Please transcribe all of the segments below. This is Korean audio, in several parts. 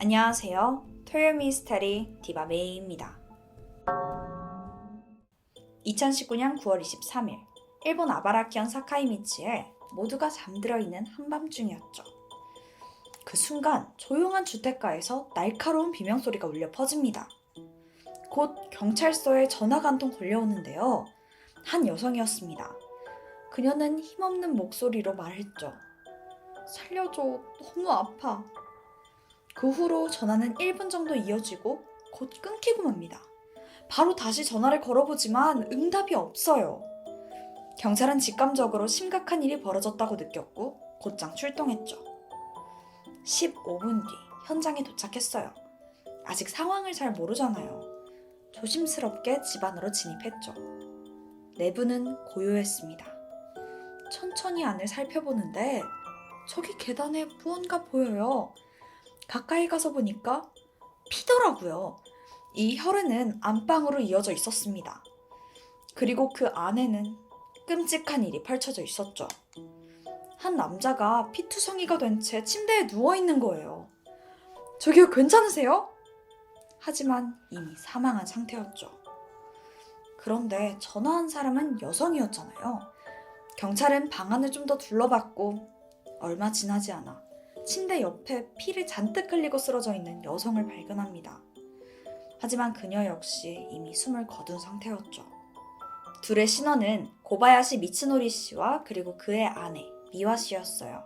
안녕하세요. 토요 미스터리 디바메이입니다. 2019년 9월 23일, 일본 아바라키현 사카이미치에 모두가 잠들어 있는 한밤중이었죠. 그 순간 조용한 주택가에서 날카로운 비명소리가 울려 퍼집니다. 곧 경찰서에 전화가 한 통 걸려오는데요. 한 여성이었습니다. 그녀는 힘없는 목소리로 말했죠. 살려줘, 너무 아파. 그 후로 전화는 1분 정도 이어지고 곧 끊기고 맙니다. 바로 다시 전화를 걸어보지만 응답이 없어요. 경찰은 직감적으로 심각한 일이 벌어졌다고 느꼈고 곧장 출동했죠. 15분 뒤 현장에 도착했어요. 아직 상황을 잘 모르잖아요. 조심스럽게 집 안으로 진입했죠. 내부는 고요했습니다. 천천히 안을 살펴보는데 저기 계단에 무언가 보여요. 가까이 가서 보니까 피더라고요. 이 혈흔은 안방으로 이어져 있었습니다. 그리고 그 안에는 끔찍한 일이 펼쳐져 있었죠. 한 남자가 피투성이가 된 채 침대에 누워있는 거예요. 저기요, 괜찮으세요? 하지만 이미 사망한 상태였죠. 그런데 전화한 사람은 여성이었잖아요. 경찰은 방 안을 좀 더 둘러봤고 얼마 지나지 않아 침대 옆에 피를 잔뜩 흘리고 쓰러져 있는 여성을 발견합니다. 하지만 그녀 역시 이미 숨을 거둔 상태였죠. 둘의 신원은 고바야시 미츠노리 씨와 그리고 그의 아내 미와 씨였어요.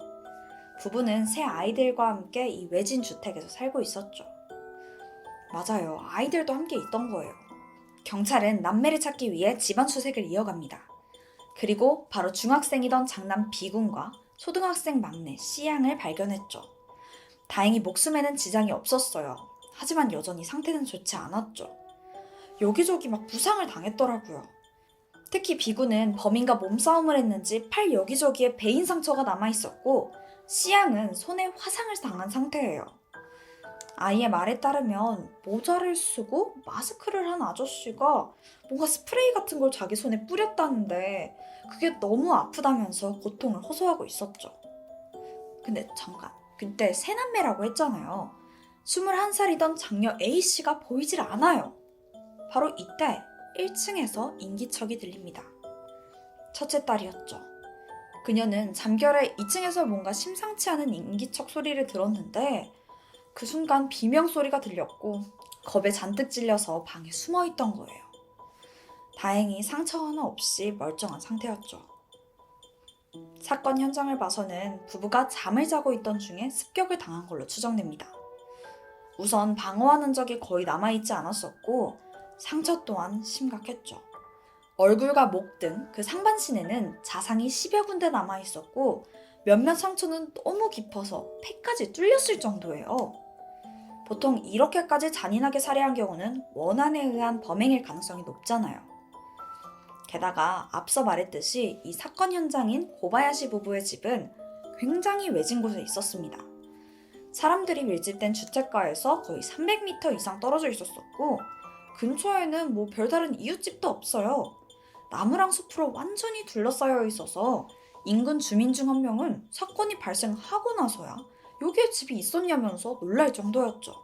부부는 세 아이들과 함께 이 외진 주택에서 살고 있었죠. 맞아요. 아이들도 함께 있던 거예요. 경찰은 남매를 찾기 위해 집안 수색을 이어갑니다. 그리고 바로 중학생이던 장남 B군과 초등학생 막내 C양을 발견했죠. 다행히 목숨에는 지장이 없었어요. 하지만 여전히 상태는 좋지 않았죠. 여기저기 막 부상을 당했더라고요. 특히 B군은 범인과 몸싸움을 했는지 팔 여기저기에 베인 상처가 남아있었고 C양은 손에 화상을 당한 상태예요. 아이의 말에 따르면 모자를 쓰고 마스크를 한 아저씨가 뭔가 스프레이 같은 걸 자기 손에 뿌렸다는데 그게 너무 아프다면서 고통을 호소하고 있었죠. 근데 잠깐, 그때 세 남매라고 했잖아요. 21살이던 장녀 A씨가 보이질 않아요. 바로 이때 1층에서 인기척이 들립니다. 첫째 딸이었죠. 그녀는 잠결에 2층에서 뭔가 심상치 않은 인기척 소리를 들었는데 그 순간 비명소리가 들렸고 겁에 잔뜩 찔려서 방에 숨어있던 거예요. 다행히 상처 하나 없이 멀쩡한 상태였죠. 사건 현장을 봐서는 부부가 잠을 자고 있던 중에 습격을 당한 걸로 추정됩니다. 우선 방어하는 적이 거의 남아있지 않았었고 상처 또한 심각했죠. 얼굴과 목 등 그 상반신에는 자상이 10여 군데 남아있었고 몇몇 상처는 너무 깊어서 폐까지 뚫렸을 정도예요. 보통 이렇게까지 잔인하게 살해한 경우는 원한에 의한 범행일 가능성이 높잖아요. 게다가 앞서 말했듯이 이 사건 현장인 고바야시 부부의 집은 굉장히 외진 곳에 있었습니다. 사람들이 밀집된 주택가에서 거의 300m 이상 떨어져 있었었고 근처에는 뭐 별다른 이웃집도 없어요. 나무랑 숲으로 완전히 둘러싸여 있어서 인근 주민 중 한 명은 사건이 발생하고 나서야 여기에 집이 있었냐면서 놀랄 정도였죠.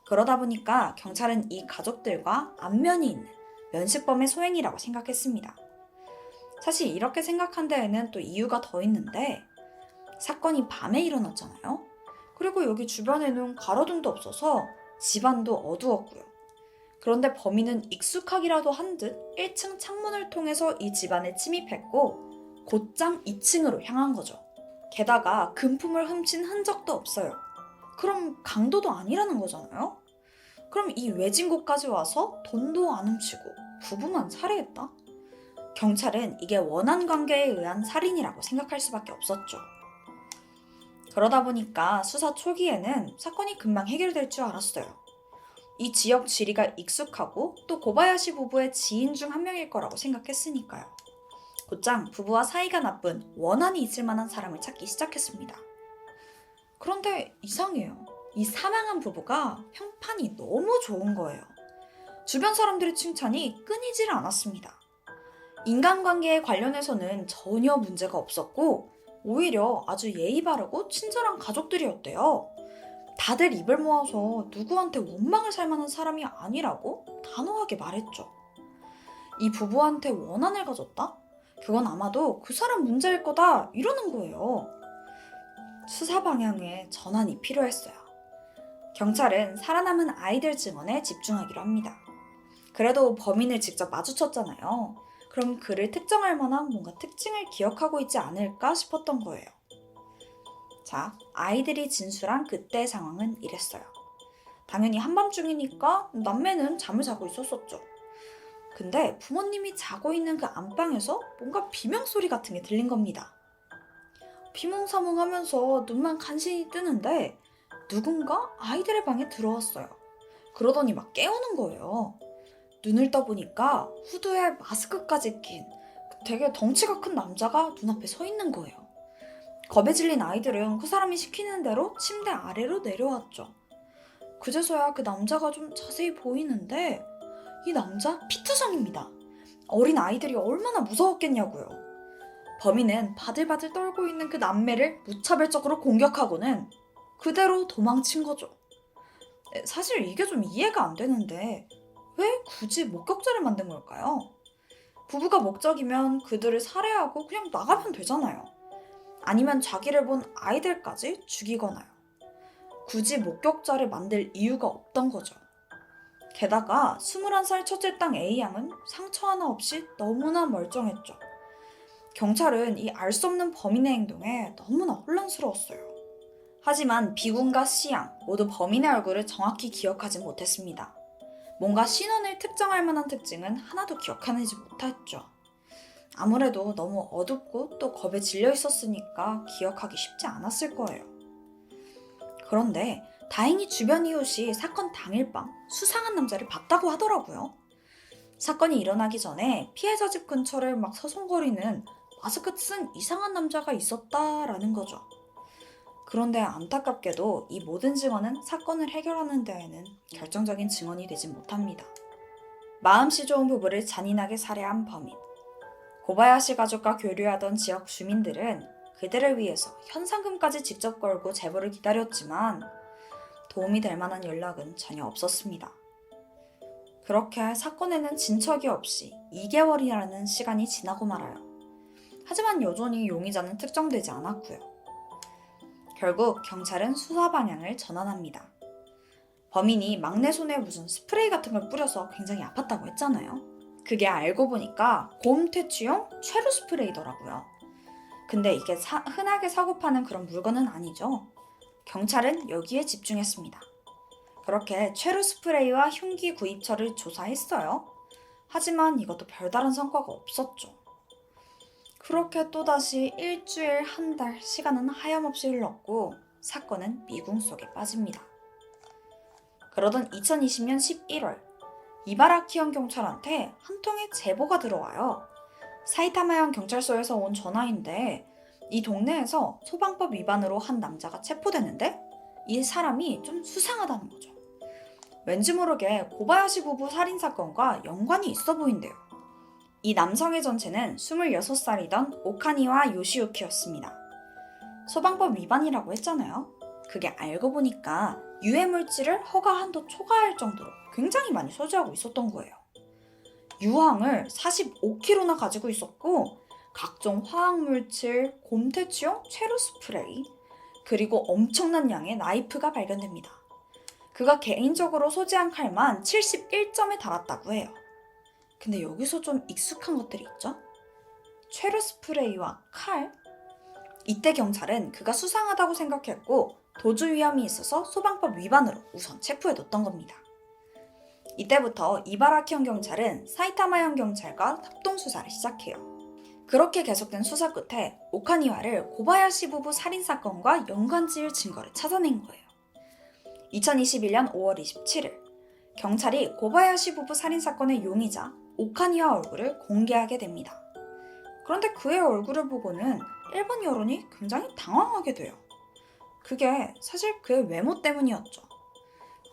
그러다 보니까 경찰은 이 가족들과 안면이 있는 면식범의 소행이라고 생각했습니다. 사실 이렇게 생각한 데에는 또 이유가 더 있는데 사건이 밤에 일어났잖아요. 그리고 여기 주변에는 가로등도 없어서 집안도 어두웠고요. 그런데 범인은 익숙하기라도 한 듯 1층 창문을 통해서 이 집안에 침입했고 곧장 2층으로 향한 거죠. 게다가 금품을 훔친 흔적도 없어요. 그럼 강도도 아니라는 거잖아요? 그럼 이 외진 곳까지 와서 돈도 안 훔치고 부부만 살해했다? 경찰은 이게 원한 관계에 의한 살인이라고 생각할 수밖에 없었죠. 그러다 보니까 수사 초기에는 사건이 금방 해결될 줄 알았어요. 이 지역 지리가 익숙하고 또 고바야시 부부의 지인 중 한 명일 거라고 생각했으니까요. 곧장 부부와 사이가 나쁜 원한이 있을 만한 사람을 찾기 시작했습니다. 그런데 이상해요. 이 사망한 부부가 평판이 너무 좋은 거예요. 주변 사람들의 칭찬이 끊이질 않았습니다. 인간관계에 관련해서는 전혀 문제가 없었고 오히려 아주 예의 바르고 친절한 가족들이었대요. 다들 입을 모아서 누구한테 원망을 살 만한 사람이 아니라고 단호하게 말했죠. 이 부부한테 원한을 가졌다? 그건 아마도 그 사람 문제일 거다 이러는 거예요. 수사 방향에 전환이 필요했어요. 경찰은 살아남은 아이들 증언에 집중하기로 합니다. 그래도 범인을 직접 마주쳤잖아요. 그럼 그를 특정할 만한 뭔가 특징을 기억하고 있지 않을까 싶었던 거예요. 자, 아이들이 진술한 그때의 상황은 이랬어요. 당연히 한밤중이니까 남매는 잠을 자고 있었었죠. 근데 부모님이 자고 있는 그 안방에서 뭔가 비명소리 같은 게 들린 겁니다. 비몽사몽하면서 눈만 간신히 뜨는데 누군가 아이들의 방에 들어왔어요. 그러더니 막 깨우는 거예요. 눈을 떠보니까 후드에 마스크까지 낀 되게 덩치가 큰 남자가 눈앞에 서 있는 거예요. 겁에 질린 아이들은 그 사람이 시키는 대로 침대 아래로 내려왔죠. 그제서야 그 남자가 좀 자세히 보이는데 이 남자 피투성입니다. 어린 아이들이 얼마나 무서웠겠냐고요. 범인은 바들바들 떨고 있는 그 남매를 무차별적으로 공격하고는 그대로 도망친 거죠. 사실 이게 좀 이해가 안 되는데 왜 굳이 목격자를 만든 걸까요? 부부가 목적이면 그들을 살해하고 그냥 나가면 되잖아요. 아니면 자기를 본 아이들까지 죽이거나요. 굳이 목격자를 만들 이유가 없던 거죠. 게다가 21살 첫째 딸 A양은 상처 하나 없이 너무나 멀쩡했죠. 경찰은 이 알 수 없는 범인의 행동에 너무나 혼란스러웠어요. 하지만 B군과 C양 모두 범인의 얼굴을 정확히 기억하지 못했습니다. 뭔가 신원을 특정할 만한 특징은 하나도 기억해내지 못했죠. 아무래도 너무 어둡고 또 겁에 질려 있었으니까 기억하기 쉽지 않았을 거예요. 그런데 다행히 주변 이웃이 사건 당일 밤 수상한 남자를 봤다고 하더라고요. 사건이 일어나기 전에 피해자 집 근처를 막 서성거리는 마스크 쓴 이상한 남자가 있었다라는 거죠. 그런데 안타깝게도 이 모든 증언은 사건을 해결하는 데에는 결정적인 증언이 되지 못합니다. 마음씨 좋은 부부를 잔인하게 살해한 범인. 고바야시 가족과 교류하던 지역 주민들은 그들을 위해서 현상금까지 직접 걸고 제보를 기다렸지만 도움이 될 만한 연락은 전혀 없었습니다. 그렇게 사건에는 진척이 없이 2개월이라는 시간이 지나고 말아요. 하지만 여전히 용의자는 특정되지 않았고요. 결국 경찰은 수사 방향을 전환합니다. 범인이 막내 손에 무슨 스프레이 같은 걸 뿌려서 굉장히 아팠다고 했잖아요. 그게 알고 보니까 곰 퇴치용 최루 스프레이더라고요. 근데 이게 흔하게 사고 파는 그런 물건은 아니죠. 경찰은 여기에 집중했습니다. 그렇게 최루 스프레이와 흉기 구입처를 조사했어요. 하지만 이것도 별다른 성과가 없었죠. 그렇게 또다시 일주일, 한 달 시간은 하염없이 흘렀고 사건은 미궁 속에 빠집니다. 그러던 2020년 11월 이바라키현 경찰한테 한 통의 제보가 들어와요. 사이타마현 경찰서에서 온 전화인데 이 동네에서 소방법 위반으로 한 남자가 체포됐는데 이 사람이 좀 수상하다는 거죠. 왠지 모르게 고바야시 부부 살인사건과 연관이 있어 보인대요. 이 남성의 정체는 26살이던 오카니와 요시유키였습니다. 소방법 위반이라고 했잖아요. 그게 알고 보니까 유해물질을 허가 한도 초과할 정도로 굉장히 많이 소지하고 있었던 거예요. 유황을 45kg나 가지고 있었고 각종 화학물질, 곰퇴치용 최루 스프레이, 그리고 엄청난 양의 나이프가 발견됩니다. 그가 개인적으로 소지한 칼만 71점에 달았다고 해요. 근데 여기서 좀 익숙한 것들이 있죠? 최루 스프레이와 칼? 이때 경찰은 그가 수상하다고 생각했고 도주 위험이 있어서 소방법 위반으로 우선 체포해뒀던 겁니다. 이때부터 이바라키현 경찰은 사이타마현 경찰과 합동수사를 시작해요. 그렇게 계속된 수사 끝에 오카니와를 고바야시 부부 살인사건과 연관지을 증거를 찾아낸 거예요. 2021년 5월 27일 경찰이 고바야시 부부 살인사건의 용의자 오카니와 얼굴을 공개하게 됩니다. 그런데 그의 얼굴을 보고는 일본 여론이 굉장히 당황하게 돼요. 그게 사실 그의 외모 때문이었죠.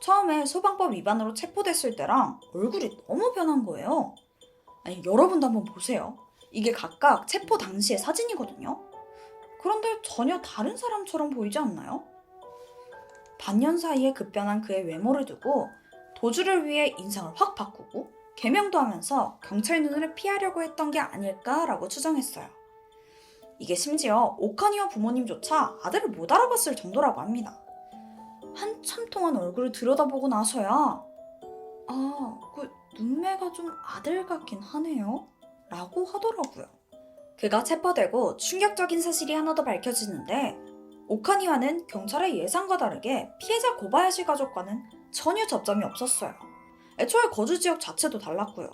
처음에 소방법 위반으로 체포됐을 때랑 얼굴이 너무 변한 거예요. 아니, 여러분도 한번 보세요. 이게 각각 체포 당시의 사진이거든요. 그런데 전혀 다른 사람처럼 보이지 않나요? 반년 사이에 급변한 그의 외모를 두고 도주를 위해 인상을 확 바꾸고 개명도 하면서 경찰 눈을 피하려고 했던 게 아닐까라고 추정했어요. 이게 심지어 오카니와 부모님조차 아들을 못 알아봤을 정도라고 합니다. 한참 동안 얼굴을 들여다보고 나서야 그 눈매가 좀 아들 같긴 하네요 라고 하더라고요. 그가 체포되고 충격적인 사실이 하나 더 밝혀지는데 오카니와는 경찰의 예상과 다르게 피해자 고바야시 가족과는 전혀 접점이 없었어요. 애초에 거주 지역 자체도 달랐고요.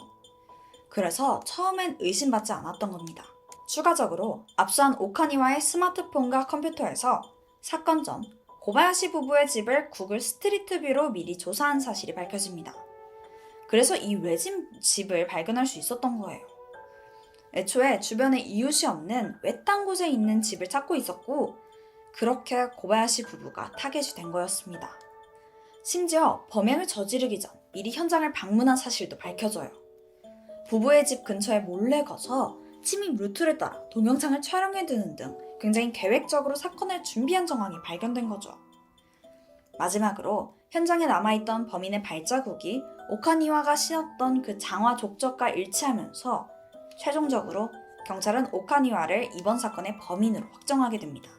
그래서 처음엔 의심받지 않았던 겁니다. 추가적으로 압수한 오카니와의 스마트폰과 컴퓨터에서 사건 전 고바야시 부부의 집을 구글 스트리트 뷰로 미리 조사한 사실이 밝혀집니다. 그래서 이 외진 집을 발견할 수 있었던 거예요. 애초에 주변에 이웃이 없는 외딴 곳에 있는 집을 찾고 있었고 그렇게 고바야시 부부가 타겟이 된 거였습니다. 심지어 범행을 저지르기 전 미리 현장을 방문한 사실도 밝혀져요. 부부의 집 근처에 몰래 가서 침입 루트를 따라 동영상을 촬영해두는 등 굉장히 계획적으로 사건을 준비한 정황이 발견된 거죠. 마지막으로 현장에 남아있던 범인의 발자국이 오카니와가 신었던 그 장화 족적과 일치하면서 최종적으로 경찰은 오카니와를 이번 사건의 범인으로 확정하게 됩니다.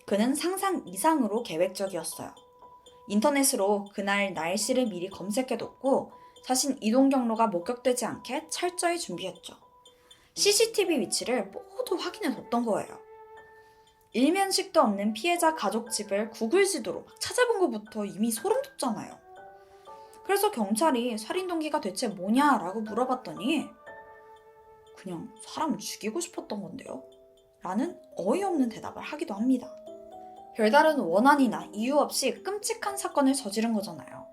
그는 상상 이상으로 계획적이었어요. 인터넷으로 그날 날씨를 미리 검색해뒀고 자신 이동 경로가 목격되지 않게 철저히 준비했죠. CCTV 위치를 모두 확인해뒀던 거예요. 일면식도 없는 피해자 가족 집을 구글 지도로 막 찾아본 것부터 이미 소름 돋잖아요. 그래서 경찰이 살인 동기가 대체 뭐냐라고 물어봤더니 그냥 사람 죽이고 싶었던 건데요? 라는 어이없는 대답을 하기도 합니다. 별다른 원한이나 이유 없이 끔찍한 사건을 저지른 거잖아요.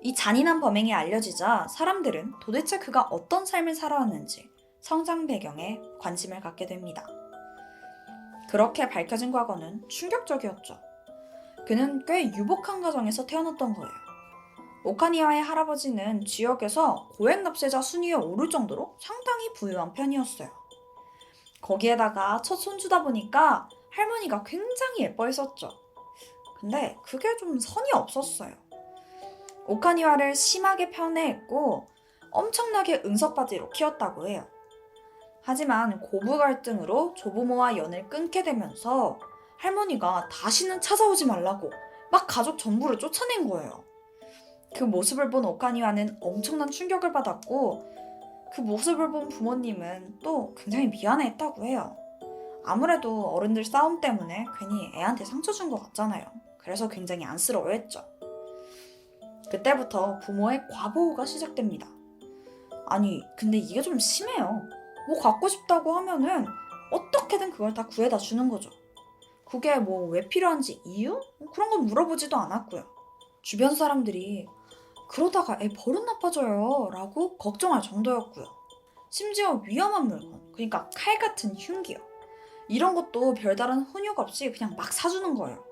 이 잔인한 범행이 알려지자 사람들은 도대체 그가 어떤 삶을 살아왔는지 성장 배경에 관심을 갖게 됩니다. 그렇게 밝혀진 과거는 충격적이었죠. 그는 꽤 유복한 가정에서 태어났던 거예요. 오카니와의 할아버지는 지역에서 고액 납세자 순위에 오를 정도로 상당히 부유한 편이었어요. 거기에다가 첫 손주다 보니까 할머니가 굉장히 예뻐했었죠. 근데 그게 좀 선이 없었어요. 오카니와를 심하게 편애했고 엄청나게 응석바지로 키웠다고 해요. 하지만 고부 갈등으로 조부모와 연을 끊게 되면서 할머니가 다시는 찾아오지 말라고 막 가족 전부를 쫓아낸 거예요. 그 모습을 본 오카니와는 엄청난 충격을 받았고 그 모습을 본 부모님은 또 굉장히 미안해했다고 해요. 아무래도 어른들 싸움 때문에 괜히 애한테 상처 준 것 같잖아요. 그래서 굉장히 안쓰러워했죠. 그때부터 부모의 과보호가 시작됩니다. 아니 근데 이게 좀 심해요. 뭐 갖고 싶다고 하면은 어떻게든 그걸 다 구해다 주는 거죠. 그게 뭐 왜 필요한지 이유? 그런 건 물어보지도 않았고요. 주변 사람들이 그러다가 애 버릇 나빠져요 라고 걱정할 정도였고요. 심지어 위험한 물건, 그러니까 칼 같은 흉기요. 이런 것도 별다른 훈육 없이 그냥 막 사주는 거예요.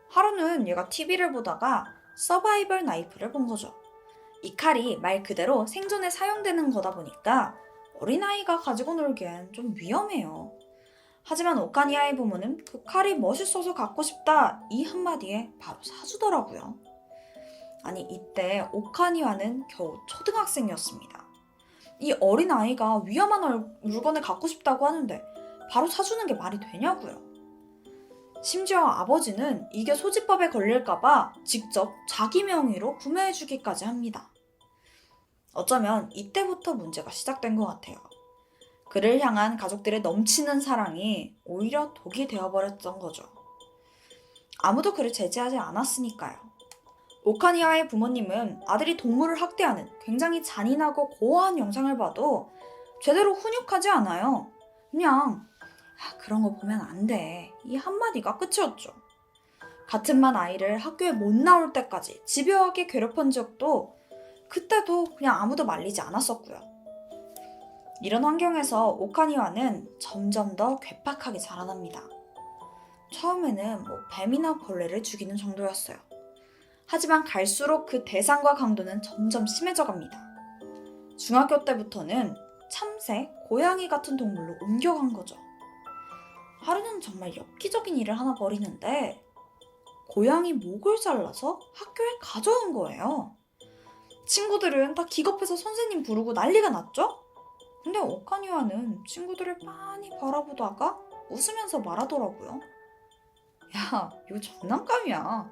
하루는 얘가 TV를 보다가 서바이벌 나이프를 본 거죠. 이 칼이 말 그대로 생존에 사용되는 거다 보니까 어린아이가 가지고 놀기엔 좀 위험해요. 하지만 오카니와의 부모는 그 칼이 멋있어서 갖고 싶다 이 한마디에 바로 사주더라고요. 아니 이때 오카니와는 겨우 초등학생이었습니다. 이 어린아이가 위험한 물건을 갖고 싶다고 하는데 바로 사주는 게 말이 되냐고요. 심지어 아버지는 이게 소지법에 걸릴까봐 직접 자기 명의로 구매해주기까지 합니다. 어쩌면 이때부터 문제가 시작된 것 같아요. 그를 향한 가족들의 넘치는 사랑이 오히려 독이 되어버렸던 거죠. 아무도 그를 제지하지 않았으니까요. 오카니와의 부모님은 아들이 동물을 학대하는 굉장히 잔인하고 고어한 영상을 봐도 제대로 훈육하지 않아요. 그냥 그런 거 보면 안 돼. 이 한마디가 끝이었죠. 같은 반 아이를 학교에 못 나올 때까지 집요하게 괴롭힌 적도 그때도 그냥 아무도 말리지 않았었고요. 이런 환경에서 오카니와는 점점 더 괴팍하게 자라납니다. 처음에는 뱀이나 벌레를 죽이는 정도였어요. 하지만 갈수록 그 대상과 강도는 점점 심해져 갑니다. 중학교 때부터는 참새, 고양이 같은 동물로 옮겨간 거죠. 하루는 정말 엽기적인 일을 하나 벌이는데 고양이 목을 잘라서 학교에 가져온 거예요. 친구들은 다 기겁해서 선생님 부르고 난리가 났죠? 근데 오카니와는 친구들을 빤히 바라보다가 웃으면서 말하더라고요. 야, 이거 장난감이야.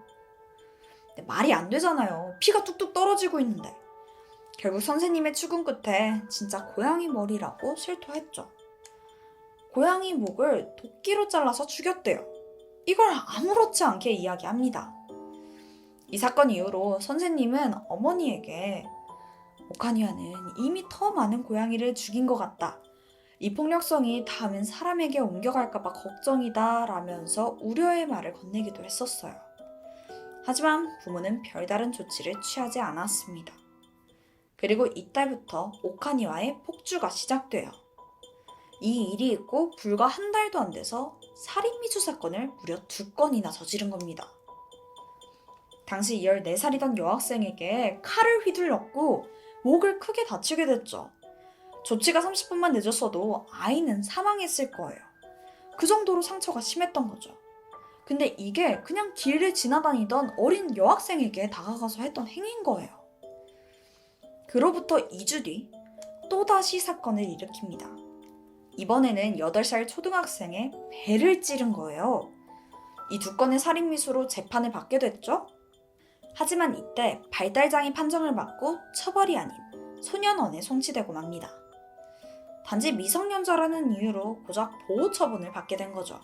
근데 말이 안 되잖아요. 피가 뚝뚝 떨어지고 있는데. 결국 선생님의 추궁 끝에 진짜 고양이 머리라고 실토했죠. 고양이 목을 도끼로 잘라서 죽였대요. 이걸 아무렇지 않게 이야기합니다. 이 사건 이후로 선생님은 어머니에게 오카니와는 이미 더 많은 고양이를 죽인 것 같다. 이 폭력성이 다음엔 사람에게 옮겨갈까봐 걱정이다 라면서 우려의 말을 건네기도 했었어요. 하지만 부모는 별다른 조치를 취하지 않았습니다. 그리고 이때부터 오카니와의 폭주가 시작돼요. 이 일이 있고 불과 한 달도 안 돼서 살인미수 사건을 무려 2건이나 저지른 겁니다. 당시 14살이던 여학생에게 칼을 휘둘렀고 목을 크게 다치게 됐죠. 조치가 30분만 늦었어도 아이는 사망했을 거예요. 그 정도로 상처가 심했던 거죠. 근데 이게 그냥 길을 지나다니던 어린 여학생에게 다가가서 했던 행위인 거예요. 그로부터 2주 뒤 또다시 사건을 일으킵니다. 이번에는 8살 초등학생의 배를 찌른 거예요. 이 2건의 살인미수로 재판을 받게 됐죠? 하지만 이때 발달장애 판정을 받고 처벌이 아닌 소년원에 송치되고 맙니다. 단지 미성년자라는 이유로 고작 보호 처분을 받게 된 거죠.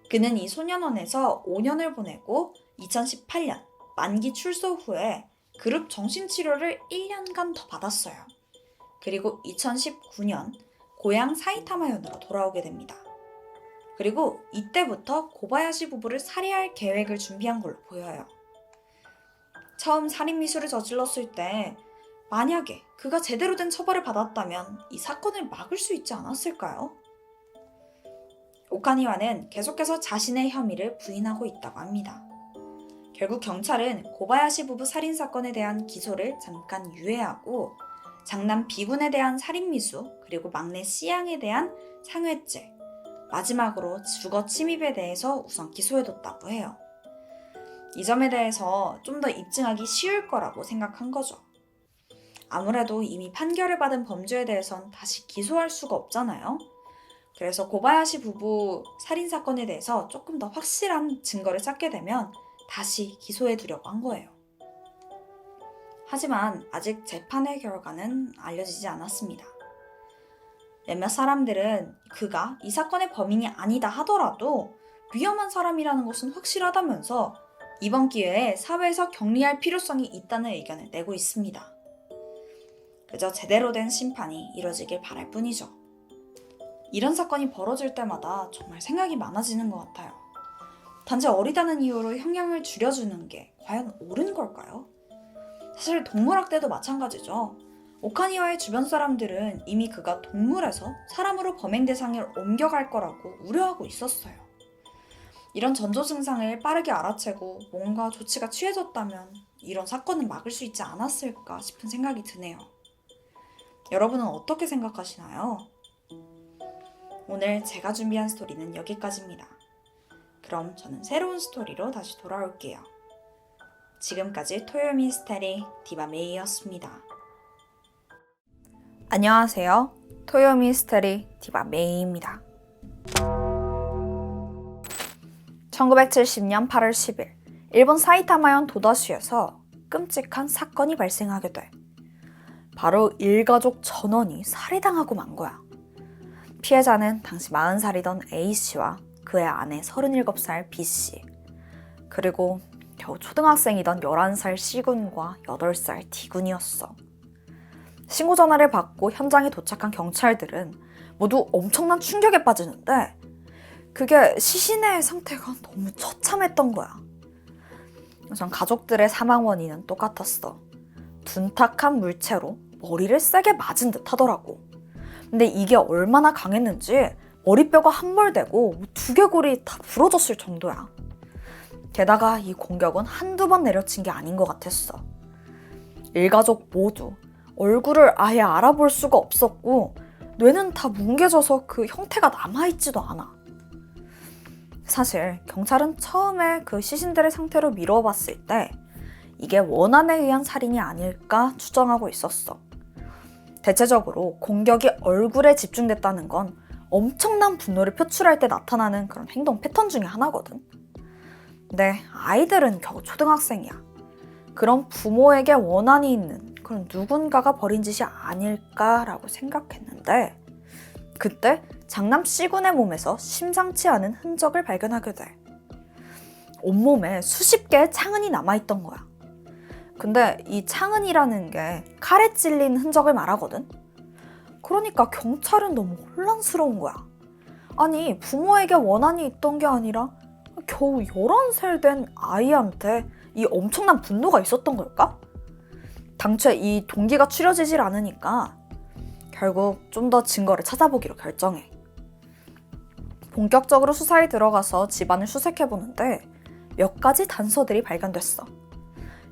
그는 이 소년원에서 5년을 보내고 2018년 만기 출소 후에 그룹 정신치료를 1년간 더 받았어요. 그리고 2019년 고향 사이타마현으로 돌아오게 됩니다. 그리고 이때부터 고바야시 부부를 살해할 계획을 준비한 걸로 보여요. 처음 살인미수를 저질렀을 때 만약에 그가 제대로 된 처벌을 받았다면 이 사건을 막을 수 있지 않았을까요? 오카니와는 계속해서 자신의 혐의를 부인하고 있다고 합니다. 결국 경찰은 고바야시 부부 살인사건에 대한 기소를 잠깐 유예하고 장남 비군에 대한 살인미수 그리고 막내 씨양에 대한 상해죄, 마지막으로 주거 침입에 대해서 우선 기소해뒀다고 해요. 이 점에 대해서 좀 더 입증하기 쉬울 거라고 생각한 거죠. 아무래도 이미 판결을 받은 범죄에 대해선 다시 기소할 수가 없잖아요. 그래서 고바야시 부부 살인사건에 대해서 조금 더 확실한 증거를 찾게 되면 다시 기소해두려고 한 거예요. 하지만 아직 재판의 결과는 알려지지 않았습니다. 몇몇 사람들은 그가 이 사건의 범인이 아니다 하더라도 위험한 사람이라는 것은 확실하다면서 이번 기회에 사회에서 격리할 필요성이 있다는 의견을 내고 있습니다. 그저 제대로 된 심판이 이뤄지길 바랄 뿐이죠. 이런 사건이 벌어질 때마다 정말 생각이 많아지는 것 같아요. 단지 어리다는 이유로 형량을 줄여주는 게 과연 옳은 걸까요? 사실 동물학대도 마찬가지죠. 오카니와의 주변 사람들은 이미 그가 동물에서 사람으로 범행 대상을 옮겨갈 거라고 우려하고 있었어요. 이런 전조 증상을 빠르게 알아채고 뭔가 조치가 취해졌다면 이런 사건은 막을 수 있지 않았을까 싶은 생각이 드네요. 여러분은 어떻게 생각하시나요? 오늘 제가 준비한 스토리는 여기까지입니다. 그럼 저는 새로운 스토리로 다시 돌아올게요. 지금까지 토요일 미스테리 디바메이였습니다. 안녕하세요. 토요일 미스테리 디바메이입니다. 1970년 8월 10일 일본 사이타마현 도다시에서 끔찍한 사건이 발생하게 돼. 바로 일가족 전원이 살해당하고 만 거야. 피해자는 당시 40살이던 A씨와 그의 아내 37살 B씨, 그리고 겨우 초등학생이던 11살 C군과 8살 D군이었어. 신고 전화를 받고 현장에 도착한 경찰들은 모두 엄청난 충격에 빠지는데 그게 시신의 상태가 너무 처참했던 거야. 우선 가족들의 사망 원인은 똑같았어. 둔탁한 물체로 머리를 세게 맞은 듯 하더라고. 근데 이게 얼마나 강했는지 머리뼈가 함몰되고 두개골이 다 부러졌을 정도야. 게다가 이 공격은 한두 번 내려친 게 아닌 것 같았어. 일가족 모두 얼굴을 아예 알아볼 수가 없었고 뇌는 다 뭉개져서 그 형태가 남아있지도 않아. 사실 경찰은 처음에 그 시신들의 상태로 미루어 봤을 때 이게 원한에 의한 살인이 아닐까 추정하고 있었어. 대체적으로 공격이 얼굴에 집중됐다는 건 엄청난 분노를 표출할 때 나타나는 그런 행동 패턴 중에 하나거든. 근데 아이들은 겨우 초등학생이야. 그런 부모에게 원한이 있는 그런 누군가가 벌인 짓이 아닐까라고 생각했는데 그때 장남 C군의 몸에서 심상치 않은 흔적을 발견하게 돼. 온몸에 수십 개의 창흔이 남아있던 거야. 근데 이 창흔이라는 게 칼에 찔린 흔적을 말하거든. 그러니까 경찰은 너무 혼란스러운 거야. 아니 부모에게 원한이 있던 게 아니라 겨우 11살 된 아이한테 이 엄청난 분노가 있었던 걸까? 당초에 이 동기가 추려지질 않으니까 결국 좀 더 증거를 찾아보기로 결정해. 본격적으로 수사에 들어가서 집안을 수색해보는데 몇 가지 단서들이 발견됐어.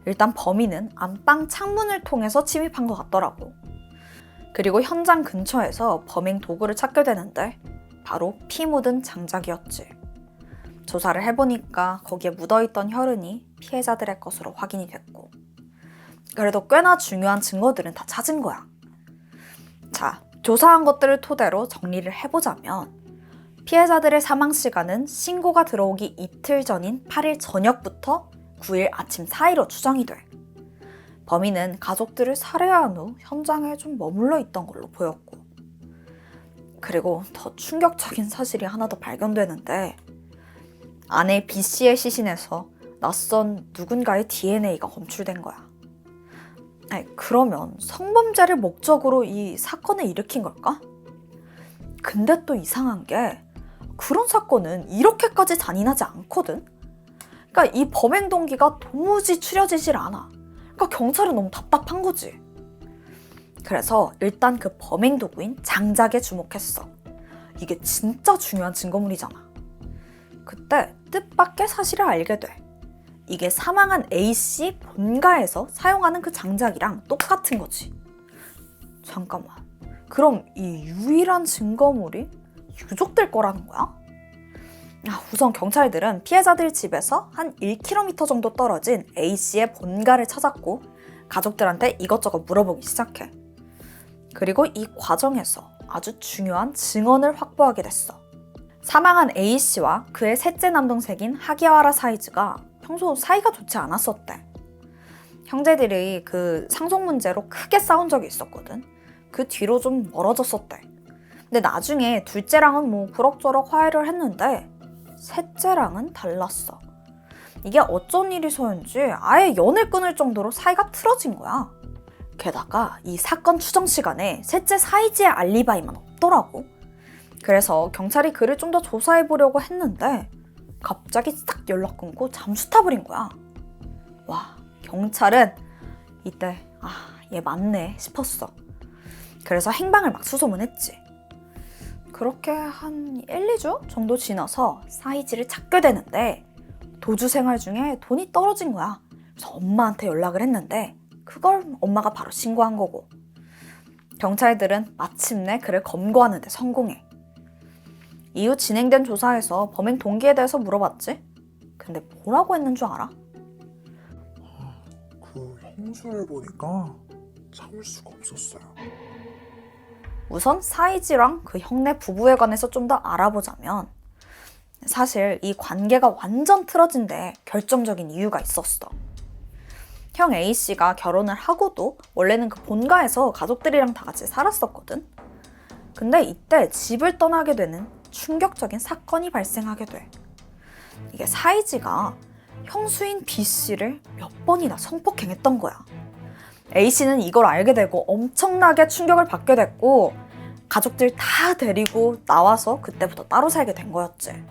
일단 범인은 안방 창문을 통해서 침입한 것 같더라고. 그리고 현장 근처에서 범행 도구를 찾게 되는데 바로 피 묻은 장작이었지. 조사를 해보니까 거기에 묻어있던 혈흔이 피해자들의 것으로 확인이 됐고 그래도 꽤나 중요한 증거들은 다 찾은 거야. 자, 조사한 것들을 토대로 정리를 해보자면 피해자들의 사망 시간은 신고가 들어오기 이틀 전인 8일 저녁부터 9일 아침 사이로 추정이 돼. 범인은 가족들을 살해한 후 현장에 좀 머물러 있던 걸로 보였고 그리고 더 충격적인 사실이 하나 더 발견되는데 아내 B씨의 시신에서 낯선 누군가의 DNA가 검출된 거야. 아니, 그러면 성범죄를 목적으로 이 사건을 일으킨 걸까? 근데 또 이상한 게 그런 사건은 이렇게까지 잔인하지 않거든? 그러니까 이 범행 동기가 도무지 추려지질 않아. 그러니까 경찰은 너무 답답한 거지. 그래서 일단 그 범행 도구인 장작에 주목했어. 이게 진짜 중요한 증거물이잖아. 그때 뜻밖의 사실을 알게 돼. 이게 사망한 A씨 본가에서 사용하는 그 장작이랑 똑같은 거지. 잠깐만. 그럼 이 유일한 증거물이 유족들 거라는 거야? 우선 경찰들은 피해자들 집에서 한 1km 정도 떨어진 A씨의 본가를 찾았고 가족들한테 이것저것 물어보기 시작해. 그리고 이 과정에서 아주 중요한 증언을 확보하게 됐어. 사망한 A씨와 그의 셋째 남동생인 하기와라 사이즈가 평소 사이가 좋지 않았었대. 형제들이 그 상속 문제로 크게 싸운 적이 있었거든. 그 뒤로 좀 멀어졌었대. 근데 나중에 둘째랑은 뭐 그럭저럭 화해를 했는데 셋째랑은 달랐어. 이게 어쩐 일이서인지 아예 연을 끊을 정도로 사이가 틀어진 거야. 게다가 이 사건 추정 시간에 셋째 사이즈의 알리바이만 없더라고. 그래서 경찰이 그를 좀 더 조사해보려고 했는데 갑자기 싹 연락 끊고 잠수 타버린 거야. 와, 경찰은 이때 얘 맞네 싶었어. 그래서 행방을 막 수소문했지. 그렇게 한 1, 2주 정도 지나서 사이즈를 찾게 되는데 도주 생활 중에 돈이 떨어진 거야. 그래서 엄마한테 연락을 했는데 그걸 엄마가 바로 신고한 거고 경찰들은 마침내 그를 검거하는 데 성공해. 이후 진행된 조사에서 범행 동기에 대해서 물어봤지? 근데 뭐라고 했는 줄 알아? 그 형수를 보니까 참을 수가 없었어요. 우선 사이즈랑 그 형네 부부에 관해서 좀 더 알아보자면 사실 이 관계가 완전 틀어진 데 결정적인 이유가 있었어. 형 A씨가 결혼을 하고도 원래는 그 본가에서 가족들이랑 다 같이 살았었거든. 근데 이때 집을 떠나게 되는 충격적인 사건이 발생하게 돼. 이게 사이즈가 형수인 B씨를 몇 번이나 성폭행했던 거야. A씨는 이걸 알게 되고 엄청나게 충격을 받게 됐고 가족들 다 데리고 나와서 그때부터 따로 살게 된 거였지.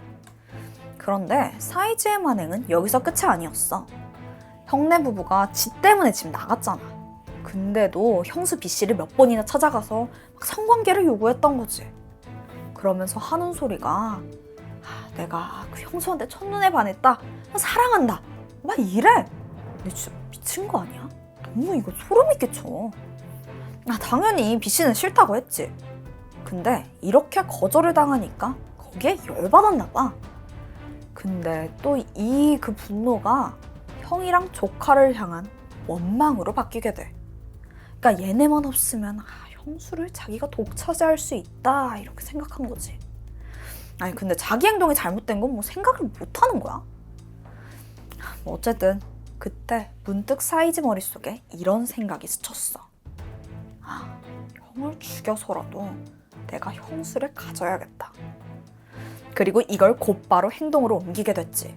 그런데 사이즈의 만행은 여기서 끝이 아니었어. 형네 부부가 지 때문에 집 나갔잖아. 근데도 형수 B씨를 몇 번이나 찾아가서 막 성관계를 요구했던 거지. 그러면서 하는 소리가 내가 그 형수한테 첫눈에 반했다. 사랑한다. 막 이래. 근데 진짜 미친 거 아니야? 너무 이거 소름이 끼쳐. 당연히 B씨는 싫다고 했지. 근데 이렇게 거절을 당하니까 거기에 열받았나 봐. 근데 또 그 분노가 형이랑 조카를 향한 원망으로 바뀌게 돼. 그러니까 얘네만 없으면 형수를 자기가 독차지할 수 있다 이렇게 생각한 거지. 아니 근데 자기 행동이 잘못된 건 뭐 생각을 못 하는 거야. 뭐 어쨌든 그때 문득 사이즈 머릿속에 이런 생각이 스쳤어. 형을 죽여서라도 내가 형수를 가져야겠다. 그리고 이걸 곧바로 행동으로 옮기게 됐지.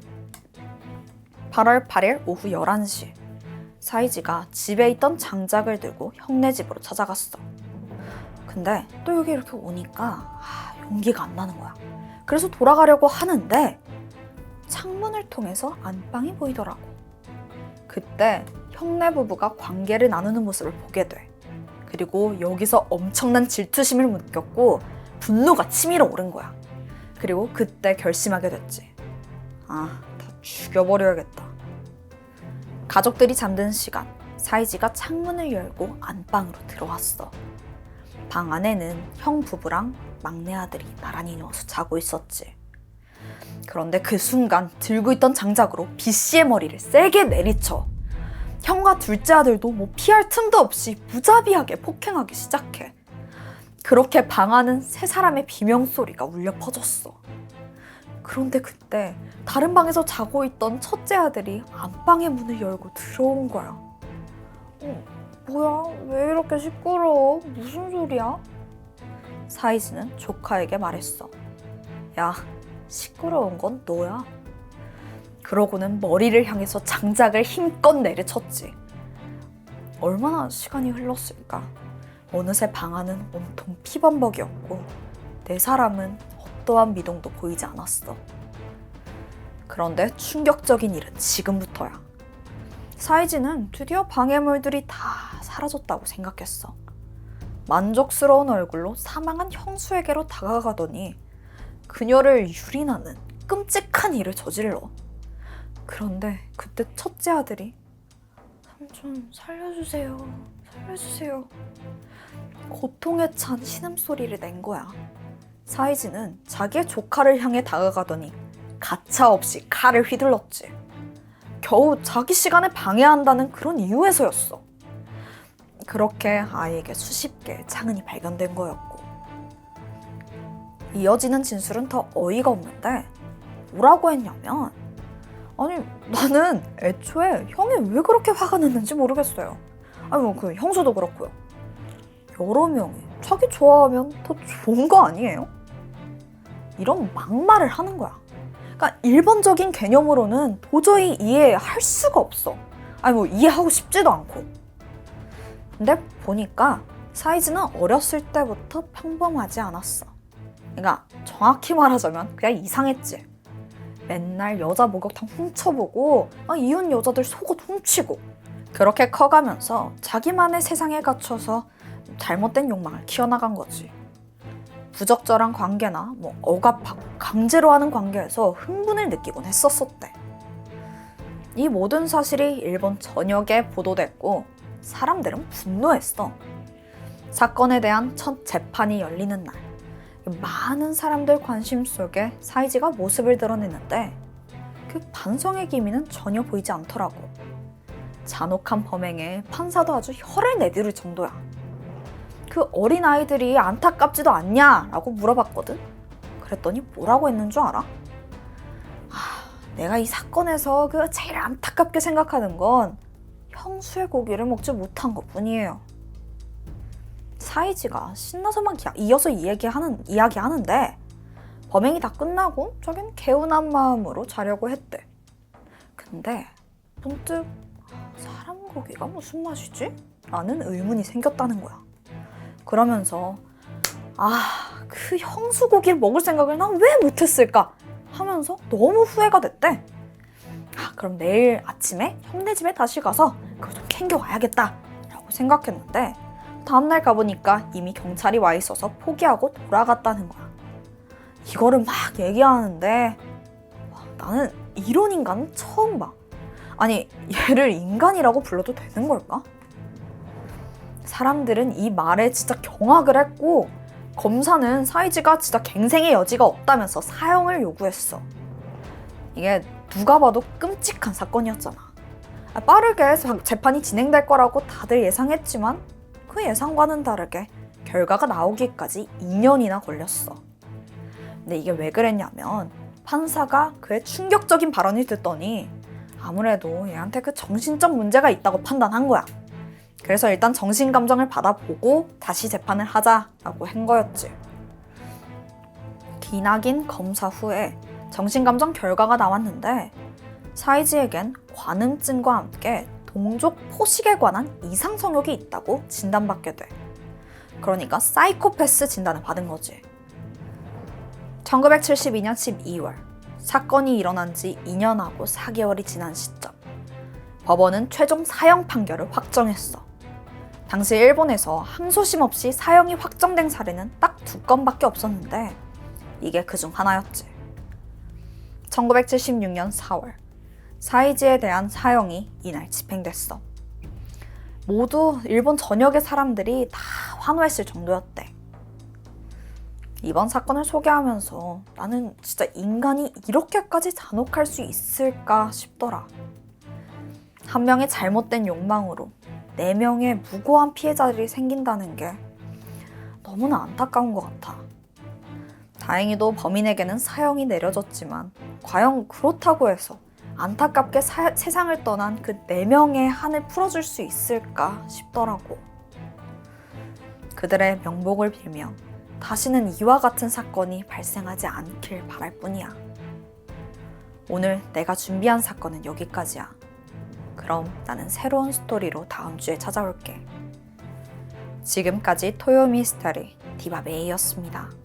8월 8일 오후 11시 사이지가 집에 있던 장작을 들고 형네 집으로 찾아갔어. 근데 또 여기 이렇게 오니까 용기가 안 나는 거야. 그래서 돌아가려고 하는데 창문을 통해서 안방이 보이더라고. 그때 형네 부부가 관계를 나누는 모습을 보게 돼. 그리고 여기서 엄청난 질투심을 느꼈고 분노가 치밀어 오른 거야. 그리고 그때 결심하게 됐지. 다 죽여버려야겠다. 가족들이 잠든 시간, 사이지가 창문을 열고 안방으로 들어왔어. 방 안에는 형 부부랑 막내 아들이 나란히 누워서 자고 있었지. 그런데 그 순간 들고 있던 장작으로 B 씨의 머리를 세게 내리쳐. 형과 둘째 아들도 뭐 피할 틈도 없이 무자비하게 폭행하기 시작해. 그렇게 방 안은 세 사람의 비명소리가 울려 퍼졌어. 그런데 그때 다른 방에서 자고 있던 첫째 아들이 안방의 문을 열고 들어온 거야. 뭐야? 왜 이렇게 시끄러워? 무슨 소리야? 사이즈는 조카에게 말했어. 야, 시끄러운 건 너야. 그러고는 머리를 향해서 장작을 힘껏 내리쳤지. 얼마나 시간이 흘렀을까? 어느새 방 안은 온통 피범벅이었고 네 사람은 어떠한 미동도 보이지 않았어. 그런데 충격적인 일은 지금부터야. 사이지는 드디어 방해물들이 다 사라졌다고 생각했어. 만족스러운 얼굴로 사망한 형수에게로 다가가더니 그녀를 유린하는 끔찍한 일을 저질러. 그런데 그때 첫째 아들이 삼촌 살려주세요. 살려주세요. 고통에 찬 신음소리를 낸 거야. 사이지는 자기의 조카를 향해 다가가더니 가차없이 칼을 휘둘렀지. 겨우 자기 시간에 방해한다는 그런 이유에서였어. 그렇게 아이에게 수십 개의 창흔이 발견된 거였고. 이어지는 진술은 더 어이가 없는데 뭐라고 했냐면 아니 나는 애초에 형이 왜 그렇게 화가 났는지 모르겠어요. 아니 그 형수도 그렇고요. 여러 명이 자기 좋아하면 더 좋은 거 아니에요? 이런 막말을 하는 거야. 그러니까 일반적인 개념으로는 도저히 이해할 수가 없어. 아니 뭐 이해하고 싶지도 않고. 근데 보니까 사이즈는 어렸을 때부터 평범하지 않았어. 그러니까 정확히 말하자면 그냥 이상했지. 맨날 여자 목욕탕 훔쳐보고 이혼 여자들 속옷 훔치고 그렇게 커가면서 자기만의 세상에 갇혀서 잘못된 욕망을 키워나간 거지. 부적절한 관계나 뭐 억압하고 강제로 하는 관계에서 흥분을 느끼곤 했었었대. 이 모든 사실이 일본 전역에 보도됐고 사람들은 분노했어. 사건에 대한 첫 재판이 열리는 날 많은 사람들 관심 속에 사이지가 모습을 드러냈는데 그 반성의 기미는 전혀 보이지 않더라고. 잔혹한 범행에 판사도 아주 혀를 내두를 정도야. 그 어린아이들이 안타깝지도 않냐라고 물어봤거든. 그랬더니 뭐라고 했는 줄 알아? 내가 이 사건에서 그 제일 안타깝게 생각하는 건 형수의 고기를 먹지 못한 것뿐이에요. 사이지가 신나서 막 이어서 이야기하는데 범행이 다 끝나고 자기는 개운한 마음으로 자려고 했대. 근데 문득 사람 고기가 무슨 맛이지? 라는 의문이 생겼다는 거야. 그러면서 그 형수 고기를 먹을 생각을 난 왜 못했을까? 하면서 너무 후회가 됐대. 그럼 내일 아침에 형네 집에 다시 가서 그걸 좀 챙겨와야겠다 라고 생각했는데 다음날 가보니까 이미 경찰이 와 있어서 포기하고 돌아갔다는 거야. 이거를 막 얘기하는데 나는 이런 인간은 처음 봐. 아니 얘를 인간이라고 불러도 되는 걸까? 사람들은 이 말에 진짜 경악을 했고 검사는 사이지가 진짜 갱생의 여지가 없다면서 사형을 요구했어. 이게 누가 봐도 끔찍한 사건이었잖아. 빠르게 재판이 진행될 거라고 다들 예상했지만 그 예상과는 다르게 결과가 나오기까지 2년이나 걸렸어. 근데 이게 왜 그랬냐면 판사가 그의 충격적인 발언을 듣더니 아무래도 얘한테 그 정신적 문제가 있다고 판단한 거야. 그래서 일단 정신감정을 받아보고 다시 재판을 하자라고 한 거였지. 기나긴 검사 후에 정신감정 결과가 나왔는데 사이지에겐 관음증과 함께 동족 포식에 관한 이상 성욕이 있다고 진단받게 돼. 그러니까 사이코패스 진단을 받은 거지. 1972년 12월 사건이 일어난 지 2년하고 4개월이 지난 시점 법원은 최종 사형 판결을 확정했어. 당시 일본에서 항소심 없이 사형이 확정된 사례는 딱 2건밖에 없었는데 이게 그중 하나였지. 1976년 4월 사이지에 대한 사형이 이날 집행됐어. 모두 일본 전역의 사람들이 다 환호했을 정도였대. 이번 사건을 소개하면서 나는 진짜 인간이 이렇게까지 잔혹할 수 있을까 싶더라. 한 명의 잘못된 욕망으로 4명의 무고한 피해자들이 생긴다는 게 너무나 안타까운 것 같아. 다행히도 범인에게는 사형이 내려졌지만 과연 그렇다고 해서 안타깝게 세상을 떠난 그 4명의 한을 풀어줄 수 있을까 싶더라고. 그들의 명복을 빌며 다시는 이와 같은 사건이 발생하지 않길 바랄 뿐이야. 오늘 내가 준비한 사건은 여기까지야. 그럼 나는 새로운 스토리로 다음 주에 찾아올게. 지금까지 토요 미스터리 디바베이였습니다.